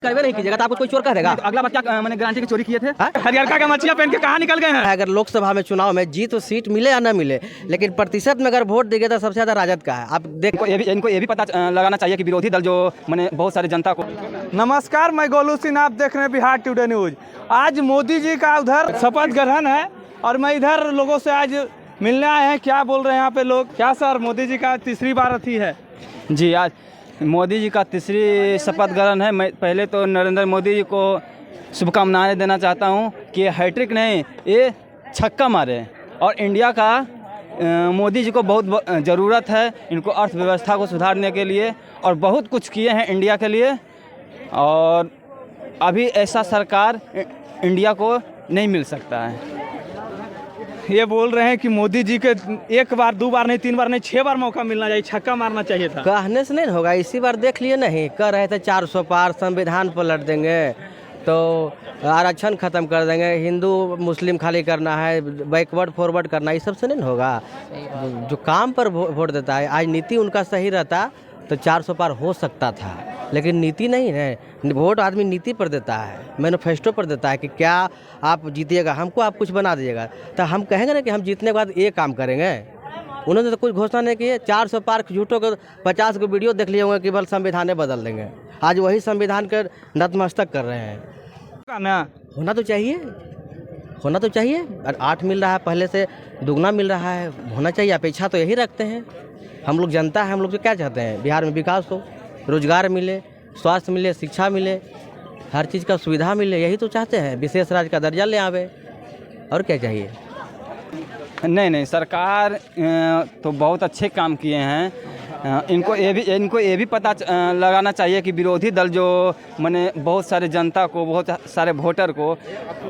करवे नहीं कीजिएगा तो आपको कोई चोर कह देगा। तो अगला बार क्या मैंने गारंटी की चोरी किए थे? हाँ? हरियरका का मछलियां पहन के कहाँ निकल गए हैं? अगर लोकसभा में चुनाव में जीत तो सीट मिले या न मिले, लेकिन प्रतिशत में अगर वोट देंगे तो सबसे ज्यादा राजद का है। आप देख इनको ये भी पता लगाना चाहिए कि विरोधी दल जो मैंने बहुत सारी जनता को। नमस्कार, मैं गोलू सिंह, आप देख रहे हैं बिहार टुडे न्यूज। आज मोदी जी का उधर शपथ ग्रहण है और मैं इधर लोगों से आज मिलने आए हैं। क्या बोल रहे हैं यहाँ पे लोग? क्या सर, मोदी जी का तीसरी बार अथी है? जी, आज मोदी जी का तीसरी शपथ ग्रहण है। मैं पहले तो नरेंद्र मोदी जी को शुभकामनाएं देना चाहता हूं कि हैट्रिक नहीं, ये छक्का मारे। और इंडिया का मोदी जी को बहुत ज़रूरत है, इनको अर्थव्यवस्था को सुधारने के लिए, और बहुत कुछ किए हैं इंडिया के लिए। और अभी ऐसा सरकार इंडिया को नहीं मिल सकता है। ये बोल रहे हैं कि मोदी जी के एक बार, दो बार नहीं, तीन बार नहीं, 6 बार मौका मिलना चाहिए, छक्का मारना चाहिए था। कहने से नहीं होगा, इसी बार देख लिए नहीं, कह रहे थे 400 पार, संविधान पलट देंगे, तो आरक्षण खत्म कर देंगे, हिंदू मुस्लिम खाली करना है, बैकवर्ड फॉरवर्ड करना, ये सबसे नहीं होगा। जो काम पर वोट देता है, आज नीति उनका सही रहता तो 400 पार हो सकता था, लेकिन नीति नहीं है। वोट आदमी नीति पर देता है, मैनिफेस्टो पर देता है कि क्या आप जीतिएगा, हमको आप कुछ बना दीजिएगा, तो हम कहेंगे ना कि हम जीतने के बाद ये काम करेंगे। उन्होंने तो कुछ घोषणा नहीं की है। 400 पार झूठों को 50 को वीडियो देख लिए होंगे कि बल संविधान बदल देंगे। आज वही संविधान के नतमस्तक कर रहे हैं। ना होना तो चाहिए, होना तो चाहिए। 8 मिल रहा है, पहले से दुगना मिल रहा है, होना चाहिए। अपेक्षा तो यही रखते हैं हम लोग, जनता है। हम लोग तो क्या चाहते हैं? बिहार में विकास हो, रोजगार मिले, स्वास्थ्य मिले, शिक्षा मिले, हर चीज़ का सुविधा मिले, यही तो चाहते हैं। विशेष राज्य का दर्जा ले आवे, और क्या चाहिए? नहीं, सरकार तो बहुत अच्छे काम किए हैं। इनको ये भी पता लगाना चाहिए कि विरोधी दल जो मैंने बहुत सारे जनता को, बहुत सारे वोटर को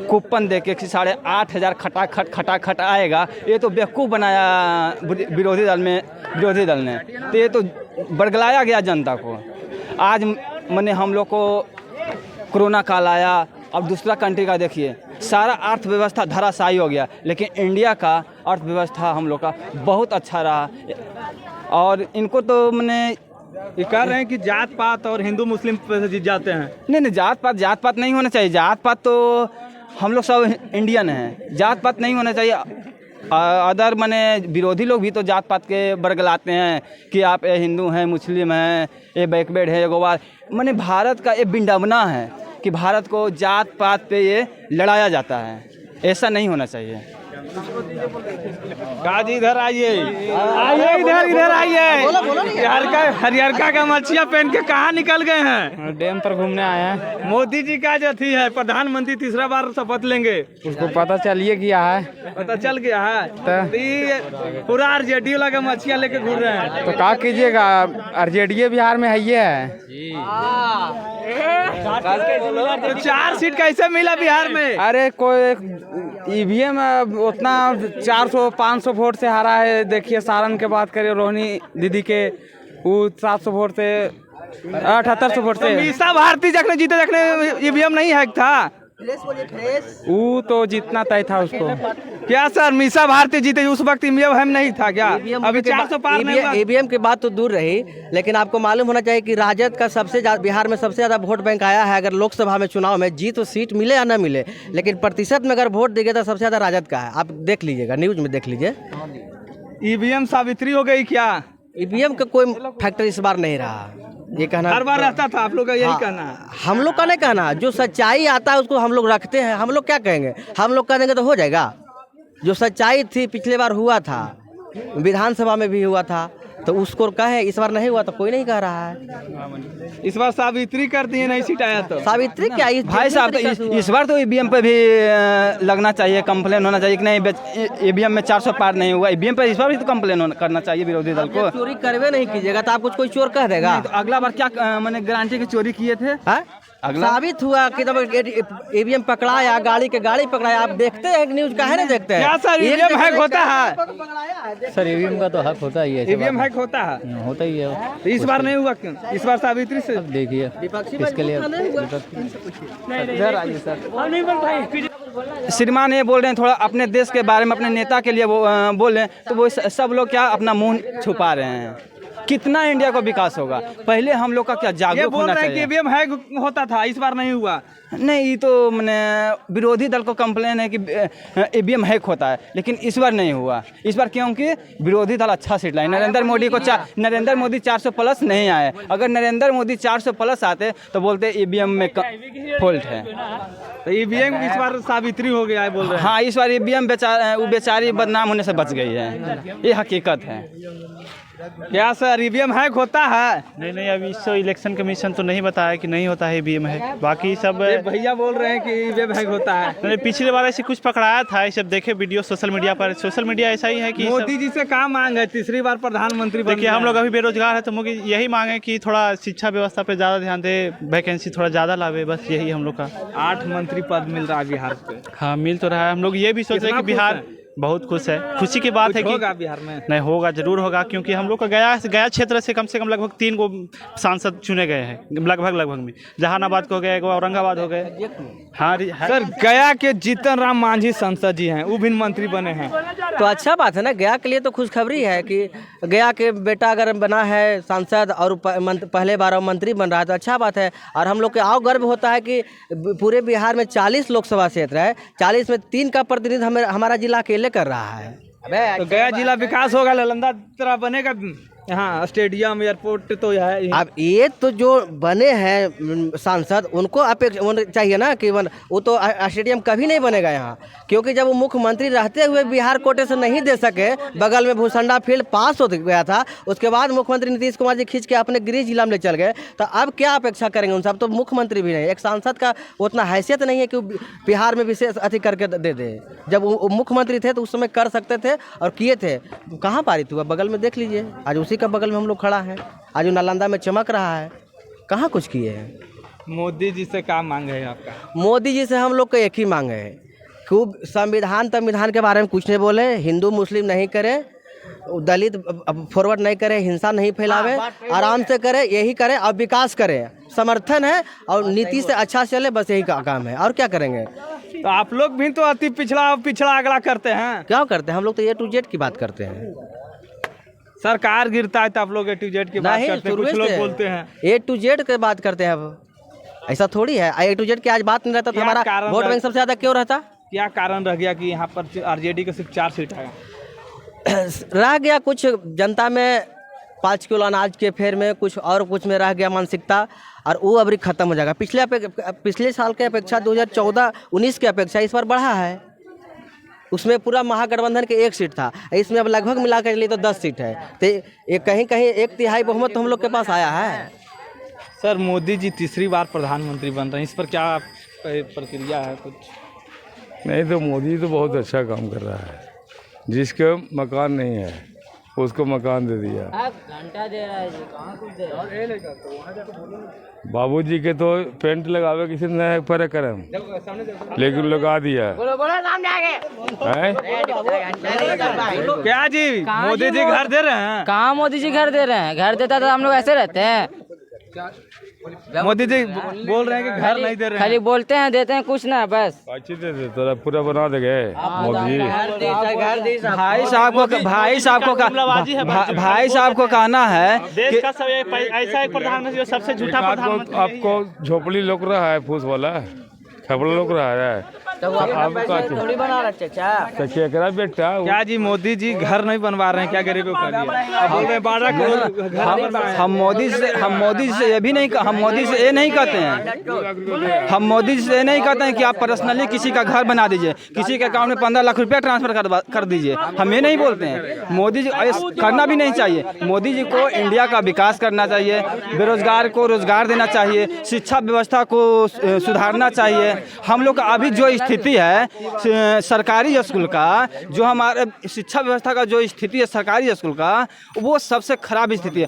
कूपन दे के 8,500 खटाखट आएगा, ये तो बेवकूफ़ बनाया विरोधी दल ने। तो ये तो बरगलाया गया जनता को। आज मैंने हम लोग को कोरोना काल आया, अब दूसरा कंट्री का देखिए, सारा अर्थव्यवस्था धराशायी हो गया, लेकिन इंडिया का अर्थव्यवस्था हम लोग का बहुत अच्छा रहा। और इनको तो मैंने ये कह रहे हैं कि जात पात और हिंदू मुस्लिम पे जीत जाते हैं। नहीं, जात पात नहीं होना चाहिए। जात पात तो हम लोग सब इंडियन हैं, जात पात नहीं होना चाहिए। अदर मैंने विरोधी लोग भी तो जात पात के बरगलाते हैं कि आप ये हिंदू हैं, मुस्लिम हैं, ये बैकवर्ड है, ये गोवा। मैंने भारत का ये विडंबना है कि भारत को जात पात पे ये लड़ाया जाता है। ऐसा नहीं होना चाहिए। गाजी इधर आइए, इधर आइए। हरियरका का मछलियां पहन के कहाँ निकल गए हैं? डैम पर घूमने आए हैं। मोदी जी का जो थी है, प्रधानमंत्री तीसरा बार शपथ लेंगे, उसको पता चलिए गया है। पता चल गया है तो ये पूरा आरजेडी लगा मछलियां लेके घूम रहे हैं। तो क्या कीजिएगा, आरजेडी बिहार में है ही है। तो 4 सीट कैसे मिला बिहार में? अरे कोई ईवीएम उतना 400-500 वोट से हारा है। देखिए सारण के बात करें, रोहिणी दीदी के, वो 700 वोट से, 7800 वोट से। मीसा भारती जखने जीते, जखने ईवीएम नहीं हैक था, वो तो जितना तय था उसको। क्या सर, मीसा भारती जीते उस वक्त ईवीएम नहीं था क्या? अभी 400 पार नहीं हुआ। ईवीएम की बात तो दूर रही, लेकिन आपको मालूम होना चाहिए कि राजद का सबसे ज्यादा, बिहार में सबसे ज्यादा वोट बैंक आया है। अगर लोकसभा में चुनाव में जीत तो सीट मिले या न मिले, लेकिन प्रतिशत में अगर वोट देंगे तो सबसे ज्यादा राजद का है। आप देख लीजिएगा, न्यूज में देख लीजिए। ईवीएम सावित्री हो गई क्या? ईवीएम का कोई फैक्टर इस बार नहीं रहा, ये कहना हर बार रहता था। आप लोग का यही कहना है? हम लोग का नहीं कहना, जो सच्चाई आता है उसको हम लोग रखते हैं। हम लोग क्या कहेंगे? हम लोग कह देंगे तो हो जाएगा। जो सच्चाई थी, पिछले बार हुआ था, विधानसभा में भी हुआ था, तो उसको कहे। इस बार नहीं हुआ तो कोई नहीं कह रहा है। इस बार सावित्री कर दिए, नहीं सीट आया तो सावित्री क्या? भाई साहब, तो इस बार तो ईवीएम पे भी लगना चाहिए, कंप्लेन होना चाहिए कि नहीं ईवीएम में 400 पार नहीं हुआ। ईवीएम पे इस बार भी तो कंप्लेन करना चाहिए विरोधी दल को। चोरी करवे नहीं कीजिएगा तो आपको कोई चोर कह देगा। तो अगला बार क्या मैंने गारंटी की चोरी किए थे? साबित हुआ कि जब ईवीएम पकड़ाया, गाड़ी पकड़ाया। आप देखते हैं न्यूज, काहे नहीं देखते हैं? क्या सर, ईवीएम हैक होता है? सर ईवीएम का तो हक होता ही है। ईवीएम हैक होता है, होता ही है। तो इस बार नहीं हुआ क्यों? इस बार सावित्री से देखिए इसके लिए श्रीमान ये बोल रहे हैं थोड़ा अपने देश के बारे में, अपने नेता के लिए वो बोल रहे हैं, तो वो सब लोग क्या अपना मुंह छुपा रहे हैं। कितना इंडिया का विकास होगा। पहले हम लोग का क्या ये जागरूक बोल होना रहे हैं कि चाहिए। ईवीएम हैक होता था, इस बार नहीं हुआ। नहीं, ये तो मैंने विरोधी दल को कंप्लेन है कि ईवीएम हैक होता है, लेकिन इस बार नहीं हुआ। इस बार क्योंकि विरोधी दल अच्छा सीट लाए। नरेंद्र मोदी 400 प्लस नहीं आए। अगर नरेंद्र मोदी 400 प्लस आते तो बोलते ईवीएम में फॉल्ट है। तो ईवीएम इस बार साबित्री हो गया है बोल रहे हैं। हाँ, इस बार ईवीएम बेचारी बदनाम होने से बच गई है, ये हकीकत है। क्या सर ईवीएम हैक होता है? नहीं, अभी इस इलेक्शन कमीशन तो नहीं बताया कि नहीं होता है ईवीएम है। बाकी सब ये भैया बोल रहे हैं कि ईवीएम हैक होता है। मैंने पिछले बार ऐसे कुछ पकड़ाया था, ये सब देखे वीडियो सोशल मीडिया पर। सोशल मीडिया ऐसा ही है कि मोदी जी से क्या मांग है? तीसरी बार प्रधानमंत्री बन देखिए, गए हम लोग हैं। अभी बेरोजगार है, तो मुझे यही मांगे कि थोड़ा शिक्षा व्यवस्था पे ज़्यादा ध्यान दे, वैकेंसी थोड़ा ज़्यादा लावे, बस यही हम लोग का। 8 मंत्री पद मिल रहा है बिहार से। हाँ, मिल तो रहा है। हम लोग ये भी सोच रहे हैं कि कितना बिहार खुश बहुत खुश है। खुशी की बात है कुछ कि होगा बिहार में? नहीं होगा, जरूर होगा, क्योंकि हम लोग का गया क्षेत्र से कम लगभग 3 गो सांसद चुने गए हैं, लगभग में। जहानाबाद को हो गए, औरंगाबाद हो गए। हाँ सर गया के जीतन राम मांझी सांसद जी हैं, वो भी मंत्री बने हैं। तो अच्छा बात है ना, गया के लिए तो खुशखबरी है कि गया के बेटा अगर बना है सांसद और पहले बार मंत्री बन रहा है तो अच्छा बात है। और हम लोग के आओ गर्व होता है कि पूरे बिहार में 40 लोकसभा क्षेत्र है, 40 में 3 का प्रतिनिधित्व हमारा जिला अकेले कर रहा है। तो गया जिला विकास होगा, नालंदा तरह बनेगा। हाँ, स्टेडियम एयरपोर्ट तो यह है। अब ये तो जो बने हैं सांसद, उनको अपेक्षा चाहिए ना कि वो तो स्टेडियम कभी नहीं बनेगा यहाँ, क्योंकि जब वो मुख्यमंत्री रहते हुए बिहार कोटे से नहीं दे सके, बगल में भूसंडा फील्ड पास हो गया था, उसके बाद मुख्यमंत्री नीतीश कुमार जी खींच के अपने गृह जिला में ले चल गए, तो अब क्या अपेक्षा करेंगे उनसे? अब तो मुख्यमंत्री भी नहीं, एक सांसद का उतना हैसियत नहीं है कि बिहार में विशेष अति करके दे दे। जब वो मुख्यमंत्री थे तो उस समय कर सकते थे और किए थे। कहाँ पारित हुआ? बगल में देख लीजिए, आज उसी का बगल में हम लोग खड़ा है, आज वो नालंदा में चमक रहा है। कहाँ कुछ किए हैं? मोदी जी से क्या मांग है आपका? मोदी जी से हम लोग का एक ही मांग है, खूब संविधान के बारे में कुछ नहीं बोले, हिंदू मुस्लिम नहीं करे, दलित फॉरवर्ड नहीं करे, हिंसा नहीं फैलावे, आराम से करे, यही करे और विकास करे। समर्थन है और नीति से अच्छा चले, बस यही का काम है। और क्या करेंगे? तो आप लोग भी तो अति पिछड़ा अगला करते हैं। क्या करते हैं? हम लोग तो A to Z की बात करते हैं। सरकार गिरता है तो आप लोग A to Z की बात नहीं, करते हैं, कुछ शुरू लोग से बोलते हैं A to Z की बात करते हैं। अब ऐसा थोड़ी है, A to Z की आज बात नहीं रहता तो क्या हमारा कारण वोट बैंक सबसे ज़्यादा क्यों रहता? क्या कारण रह गया कि यहाँ पर आरजेडी का सिर्फ 4 सीट आया? रह गया कुछ जनता में 5 किलो अनाज के फेर में, कुछ में रह गया मानसिकता, और वो अभी खत्म हो जाएगा। पिछले साल के अपेक्षा 2014-19 के अपेक्षा इस बार बढ़ा है। उसमें पूरा महागठबंधन के 1 सीट था, इसमें अब लगभग मिला कर लिए तो 10 सीट है, तो कहीं 1/3 बहुमत तो हम लोग के पास आया है। सर मोदी जी तीसरी बार प्रधानमंत्री बन रहे हैं, इस पर क्या प्रक्रिया है कुछ? नहीं, तो मोदी तो बहुत अच्छा काम कर रहा है। जिसके मकान नहीं है उसको मकान दे दिया। घंटा दे रहा है जी, कहाँ कुछ दे रहा है? बाबूजी के तो पेंट लगावे किसी ने पर करम, लेकिन लगा दिया है। क्या जी मोदी जी घर दे रहे हैं? कहाँ मोदी जी घर दे रहे हैं? घर देता तो हम लोग ऐसे रहते हैं। मोदी जी बोल रहे हैं कि घर नहीं दे रहे खाली हैं। बोलते हैं, देते हैं कुछ ना, बस। अच्छी दे दे, तोरा पूरा बना देंगे मोदी जी। भाई साहब को कहना है देश का सब ऐसा एक प्रधानमंत्री जो सबसे झूठा प्रधानमंत्री है। आपको झोपड़ी लोक रहा है, फूस वाला खबड़ लोक रहा है। थोड़ी बना रहे चाचा। केकरा बेटा क्या जी मोदी जी घर नहीं बनवा रहे हैं? क्या गरीबों का लिए? अब बोल रहे हैं 12 करोड़ घर बनवाए हैं। हम मोदी से ये नहीं कहते हैं, हम मोदी से ये नहीं कहते हैं कि आप पर्सनली किसी का घर बना दीजिए, किसी के अकाउंट में 15 लाख रुपया ट्रांसफर कर दीजिए। हम ये नहीं बोलते हैं। मोदी जी करना भी नहीं चाहिए। मोदी जी को इंडिया का विकास करना चाहिए, बेरोजगार को रोजगार देना चाहिए, शिक्षा व्यवस्था को सुधारना चाहिए। हम लोग का अभी जो स्थिति है सरकारी स्कूल का, जो हमारे शिक्षा व्यवस्था का जो स्थिति है सरकारी स्कूल का, वो सबसे खराब स्थिति है।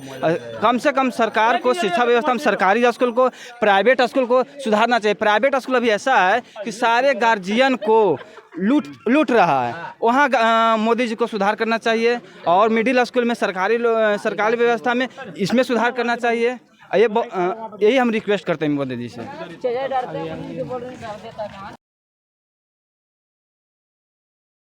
कम से कम सरकार को शिक्षा व्यवस्था में सरकारी स्कूल को, प्राइवेट स्कूल को सुधारना चाहिए। प्राइवेट स्कूल अभी ऐसा है कि सारे गार्जियन को लूट रहा है, वहाँ मोदी जी को सुधार करना चाहिए। और मिडिल स्कूल में सरकारी व्यवस्था में इसमें सुधार करना चाहिए। यही हम रिक्वेस्ट करते हैं मोदी जी से।